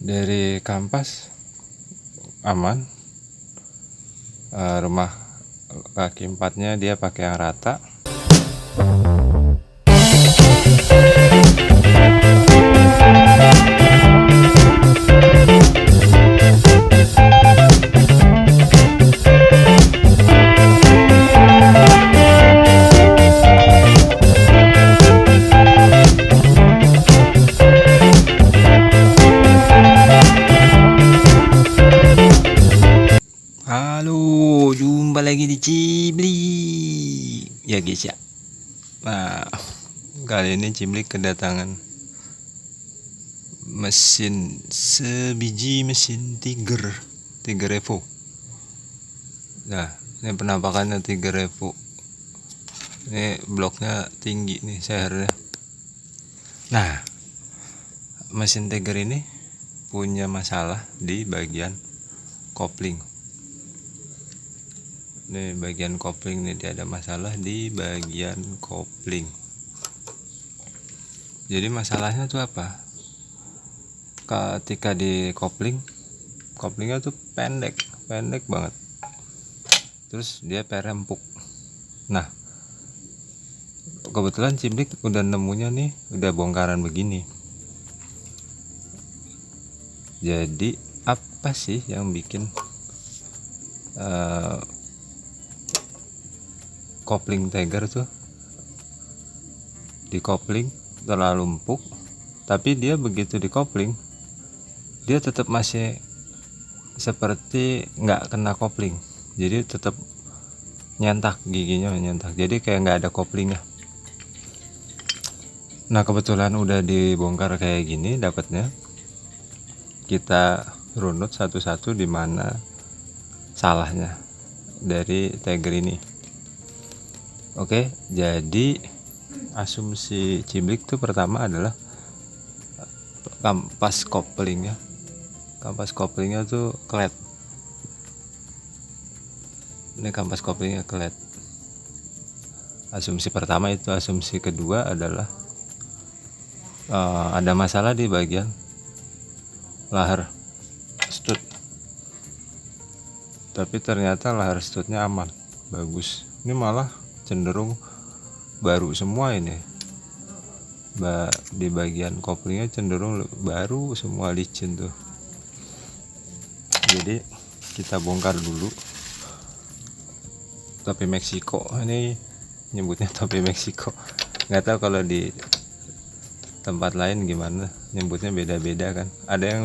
Dari kampas aman, rumah kaki empatnya dia pakai yang rata. Halo, jumpa lagi di Cibli ya guys ya. Nah, kali ini Cibli kedatangan sebiji mesin Tiger Evo. Nah, ini penampakannya Tiger Evo. Ini bloknya tinggi nih sehernya. Nah, mesin Tiger ini punya masalah di bagian kopling. Ini bagian kopling nih, dia ada masalah di bagian kopling. Jadi masalahnya tuh apa? Ketika di koplingnya tuh pendek banget. Terus dia perempuk. Nah, kebetulan Ciblik udah nemunya nih, udah bongkaran begini. Jadi apa sih yang bikin kopling Tiger tuh di kopling terlalu empuk, tapi dia begitu di kopling dia tetap masih seperti nggak kena kopling, jadi tetap giginya nyentak, jadi kayak nggak ada koplingnya. Nah, kebetulan udah dibongkar kayak gini, dapatnya kita runut satu-satu di mana salahnya dari Tiger ini. Oke, jadi asumsi Ciblik tuh pertama adalah kampas koplingnya tuh kelet. Ini kampas koplingnya kelet. Asumsi pertama itu. Asumsi kedua adalah ada masalah di bagian lahar stud, tapi ternyata lahar studnya aman, bagus. Ini malah cenderung baru semua ini. Di bagian koplingnya cenderung baru semua, licin tuh. Jadi kita bongkar dulu topi Meksiko. Ini nyebutnya topi Meksiko, nggak tahu kalau di tempat lain gimana nyebutnya, beda-beda kan. Ada yang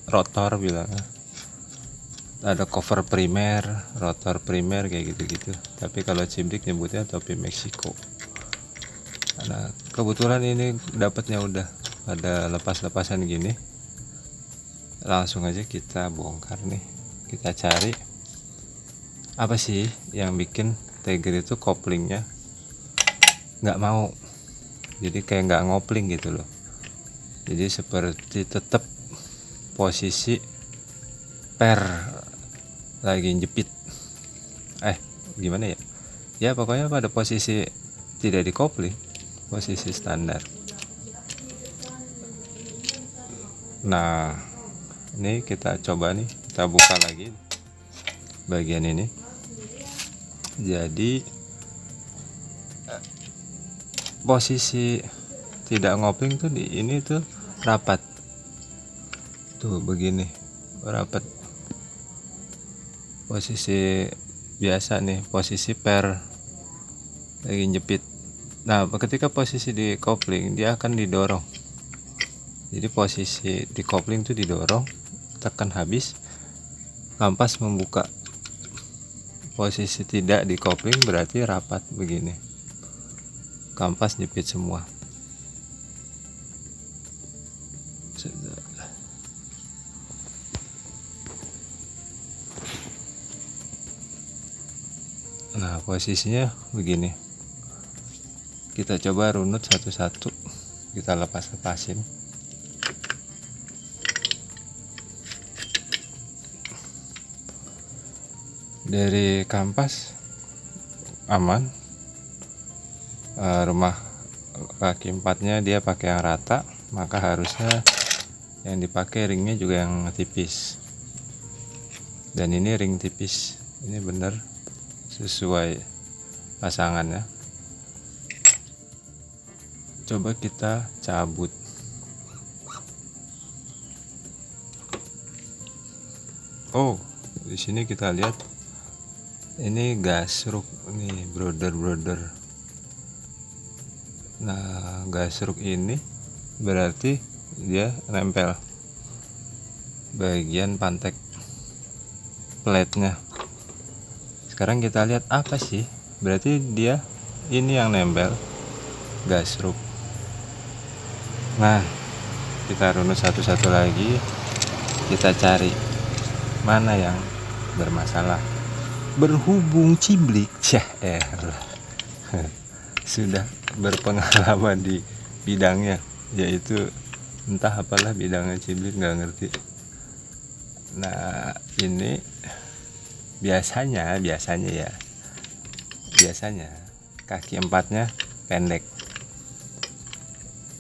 rotor bilang, ada cover primer, rotor primer, kayak gitu-gitu. Tapi kalau Ciblik nyebutnya topi Meksiko. Nah, kebetulan ini dapatnya udah ada lepas-lepasan gini. Langsung aja kita bongkar nih. Kita cari apa sih yang bikin Tiger itu koplingnya nggak mau. Jadi kayak nggak ngopling gitu loh. Jadi seperti tetap posisi per lagi jepit. Gimana ya? Ya pokoknya pada posisi tidak dikopling, posisi standar. Nah, ini kita coba nih, kita buka lagi bagian ini. Jadi posisi tidak ngopling tuh di ini tuh rapat. Tuh begini, rapat. Posisi biasa nih, posisi per lagi jepit. Nah, ketika posisi di kopling dia akan didorong. Jadi posisi di kopling itu didorong, tekan habis, kampas membuka. Posisi tidak di kopling berarti rapat begini, kampas jepit semua. Nah, posisinya begini. Kita coba runut satu-satu, kita lepas-lepasin. Dari kampas aman, rumah kaki empatnya dia pakai yang rata, maka harusnya Yang dipakai ringnya juga yang tipis, dan ini ring tipis. Ini bener sesuai pasangannya. Coba kita cabut. Oh, di sini kita lihat ini gasruk nih, brother. Nah, gasruk ini berarti dia nempel bagian pantek plate-nya. Sekarang kita lihat apa sih? Berarti dia ini yang nempel gasruk. Nah, kita runut satu-satu lagi, kita cari mana yang bermasalah. Berhubung Ciblik sudah berpengalaman di bidangnya, yaitu entah apalah bidangnya Ciblik, nggak ngerti. Nah, ini biasanya kaki empatnya pendek.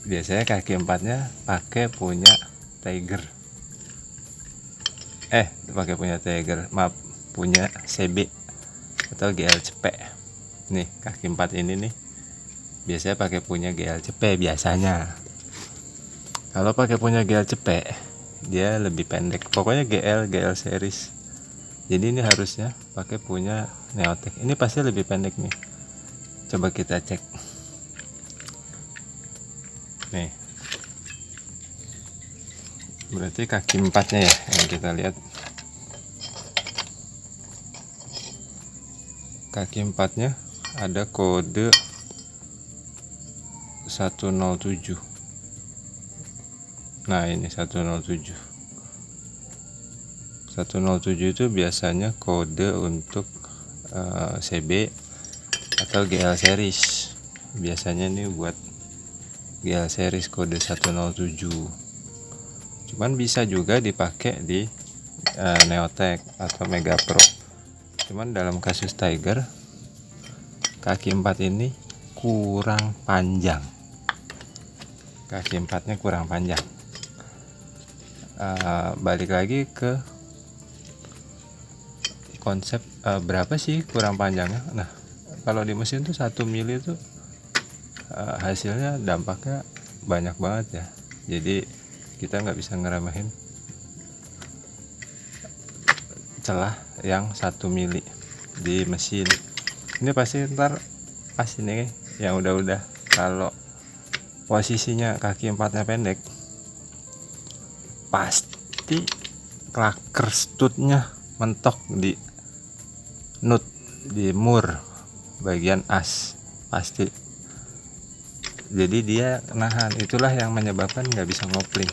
Biasanya kaki empatnya pakai punya Tiger. Punya CB atau GL cepek. Nih, kaki empat ini nih biasanya pakai punya GL cepek biasanya. Kalau pakai punya GL cepek, dia lebih pendek. Pokoknya GL series. Jadi ini harusnya pakai punya Neotech. Ini pasti lebih pendek nih. Coba kita cek. Nih. Berarti kaki empatnya ya yang kita lihat. Kaki empatnya ada kode 107. Nah, ini 107. 107 itu biasanya kode untuk CB atau GL series. Biasanya ini buat GL series kode 107. Cuman bisa juga dipakai di Neotech atau Mega Pro. Cuman dalam kasus Tiger, kaki empat ini kurang panjang. Kaki empatnya kurang panjang. Balik lagi ke konsep berapa sih kurang panjangnya. Nah, kalau di mesin tuh 1 mili tuh hasilnya dampaknya banyak banget ya. Jadi kita nggak bisa ngeremehin celah yang 1 mili di mesin. Ini pasti ntar pas ini yang udah kalau posisinya kaki empatnya pendek, pasti klaker stutnya mentok di nut, di mur bagian as, pasti. Jadi dia nahan, itulah yang menyebabkan nggak bisa ngopling.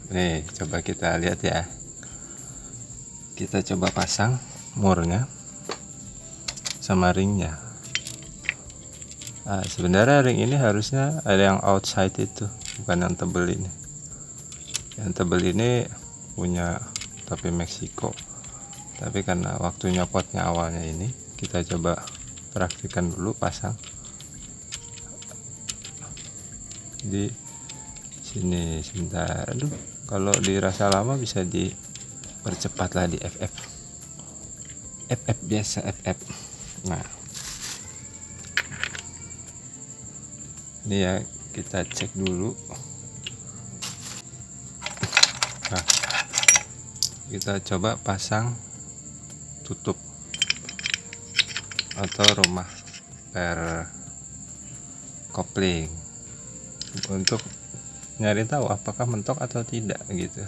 Nih, coba kita lihat ya. Kita coba pasang murnya sama ringnya. Nah, sebenarnya ring ini harusnya ada yang outside itu, bukan yang tebel ini. Yang tebel ini punya topi Meksiko. Tapi karena waktu nyopotnya awalnya ini, kita coba praktikan dulu pasang di sini sebentar. Aduh, kalau dirasa lama bisa dipercepat lah di FF biasa FF. Nah, ini ya, kita cek dulu. Nah, kita coba pasang tutup atau rumah per kopling untuk nyari tahu apakah mentok atau tidak gitu.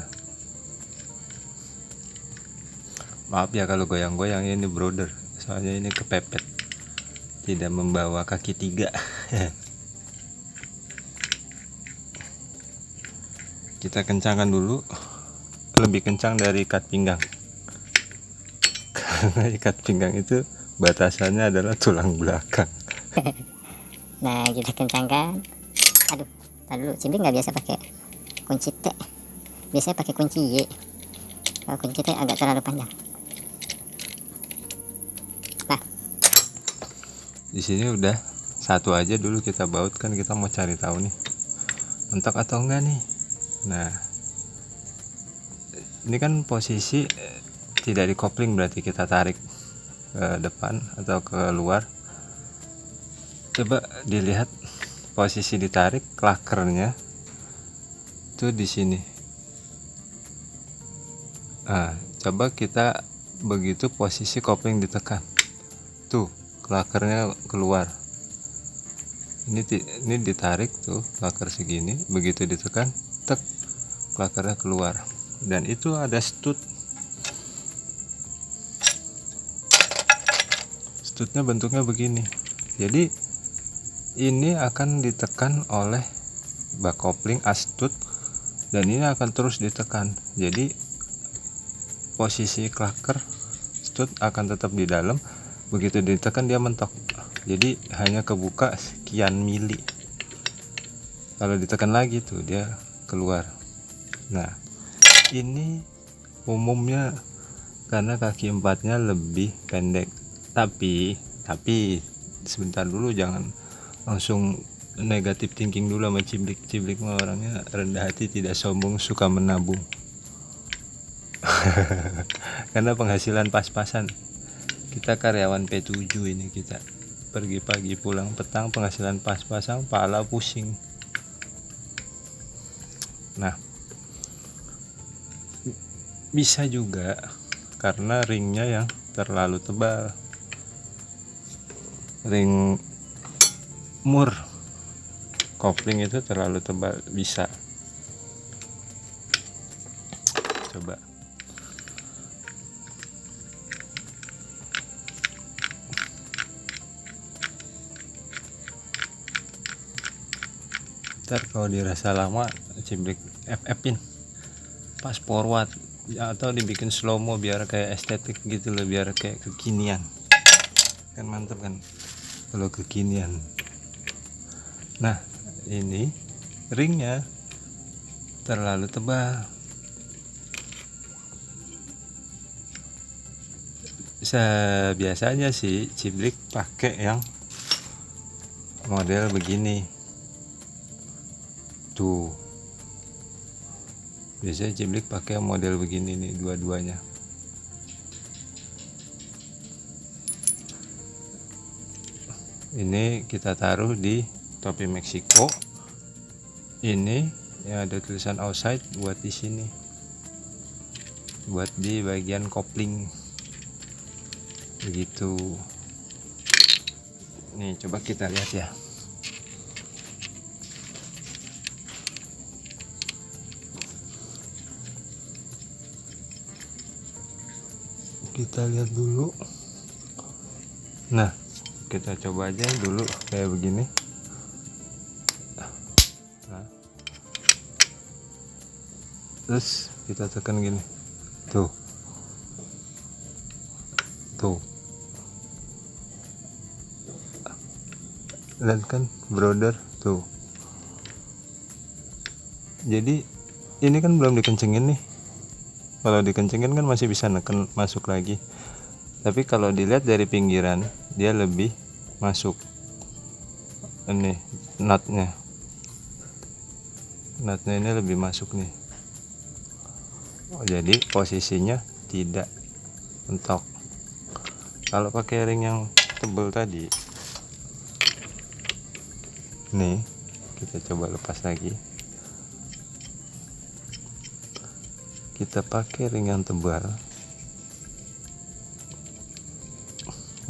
Maaf ya kalau goyang-goyang, ini brother, soalnya ini kepepet, tidak membawa kaki 3. Kita kencangkan dulu, lebih kencang dari ikat pinggang. Karena ikat pinggang itu batasannya adalah tulang belakang. Nah, kita kencangkan. Aduh, tadi dulu Ciblik nggak biasa pakai kunci T, biasanya pakai kunci Y. Kalau kunci T agak terlalu panjang. Nah, Di sini udah satu aja dulu kita baut, kan kita mau cari tahu nih mentok atau enggak nih. Nah, ini kan posisi tidak dikopling, berarti kita tarik ke depan atau ke luar. Coba dilihat posisi ditarik, klakernya tuh di sini. Nah, coba kita begitu posisi kopling ditekan, tuh klakernya keluar. Ini ditarik tuh klaker segini, begitu ditekan, tek, klakernya keluar. Dan itu ada stutnya bentuknya begini. Jadi ini akan ditekan oleh bak kopling astut, dan ini akan terus ditekan. Jadi posisi klaker stud akan tetap di dalam, begitu ditekan dia mentok. Jadi hanya kebuka sekian mili. Kalau ditekan lagi tuh dia keluar. Nah, ini umumnya karena kaki empatnya lebih pendek. Tapi sebentar dulu, jangan langsung negatif thinking dulu sama Ciblik mah orangnya rendah hati, tidak sombong, suka menabung. Karena penghasilan pas-pasan. Kita karyawan P7 ini, kita pergi pagi pulang petang, penghasilan pas-pasan, pala pusing. Nah, bisa juga karena ringnya yang terlalu tebal, ring mur kopling itu terlalu tebal, bisa. Coba ntar kalau dirasa lama, Ciblik FF-in pas forward atau dibikin slow mo biar kayak estetik gitu loh, biar kayak kekinian. Kan mantep kan kalau kekinian. Nah, ini ringnya terlalu tebal. Biasanya sih Ciblik pakai yang model begini. Tuh, biasanya Ciblik pakai model begini nih, dua-duanya. Ini kita taruh di topi Meksiko. Ini yang ada tulisan outside buat di sini, buat di bagian kopling begitu. Nih coba kita lihat ya. Kita lihat dulu. Nah, kita coba aja dulu kayak begini. Nah, terus kita tekan gini. Tuh, lihat kan brother, tuh. Jadi ini kan belum dikencengin nih. Kalau dikencengin kan masih bisa neken masuk lagi. Tapi kalau dilihat dari pinggiran, dia lebih masuk. Ini nutnya ini lebih masuk nih. Oh, jadi posisinya tidak mentok. Kalau pakai ring yang tebal tadi, nih kita coba lepas lagi. Kita pakai ring yang tebal.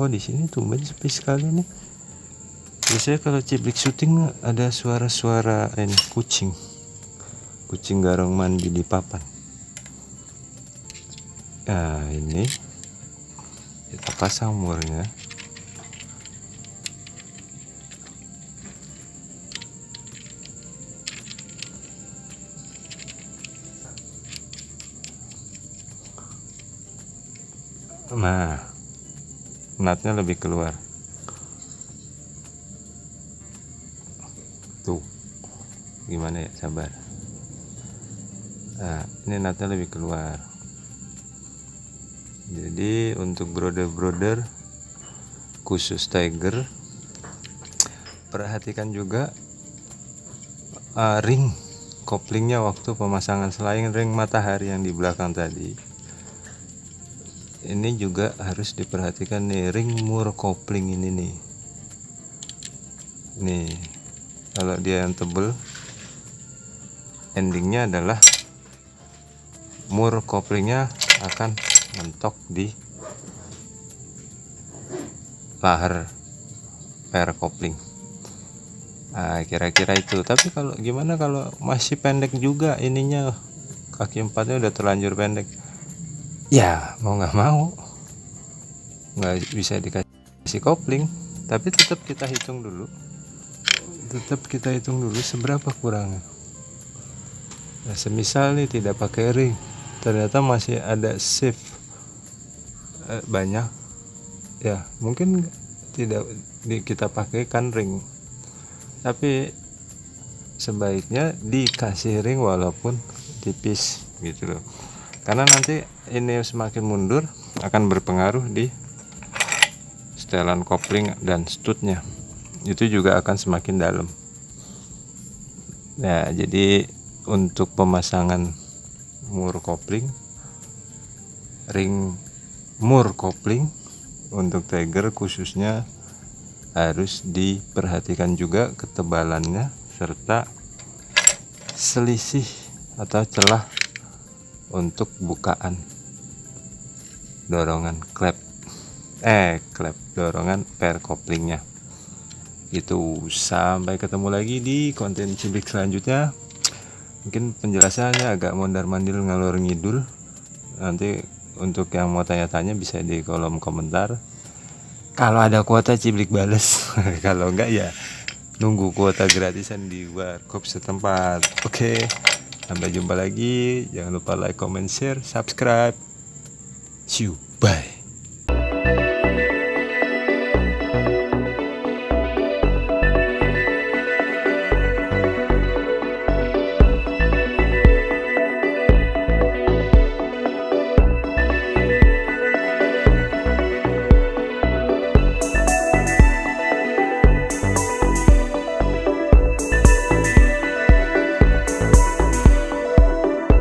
Oh, di sini tumben sepi sekali nih. Biasanya kalau Ciblik syuting ada suara-suara ini kucing garong mandi di papan. Nah, ini kita pasang murnya. Nah, nutnya lebih keluar. Tuh, gimana ya, sabar. Nah, ini nutnya lebih keluar. Jadi untuk brother khusus Tiger, perhatikan juga ring koplingnya waktu pemasangan. Selain ring matahari yang di belakang tadi, ini juga harus diperhatikan nih ring mur kopling ini nih. Kalau dia yang tebel, endingnya adalah mur koplingnya akan mentok di lahar per kopling. Nah, kira-kira itu. Tapi kalau gimana kalau masih pendek juga ininya, kaki empatnya udah terlanjur pendek, ya mau nggak mau nggak bisa dikasih kopling. Tapi tetap kita hitung dulu seberapa kurangnya. Nah, semisal nih tidak pakai ring, ternyata masih ada shift banyak, ya mungkin tidak kita pakaikan ring, tapi sebaiknya dikasih ring walaupun tipis gitu loh, karena nanti ini semakin mundur akan berpengaruh di setelan kopling dan stutnya, itu juga akan semakin dalam. Nah, jadi untuk pemasangan mur kopling, ring mur kopling untuk Tiger khususnya harus diperhatikan juga ketebalannya serta selisih atau celah untuk bukaan dorongan klep dorongan per koplingnya. Itu, sampai ketemu lagi di konten ciblik selanjutnya. Mungkin penjelasannya agak mondar-mandir ngalor ngidul. Nanti untuk yang mau tanya-tanya bisa di kolom komentar. Kalau ada kuota ciblik bales. Kalau enggak ya nunggu kuota gratisan di warkop setempat. Oke, sampai jumpa lagi. Jangan lupa like, comment, share, subscribe. See you, bye.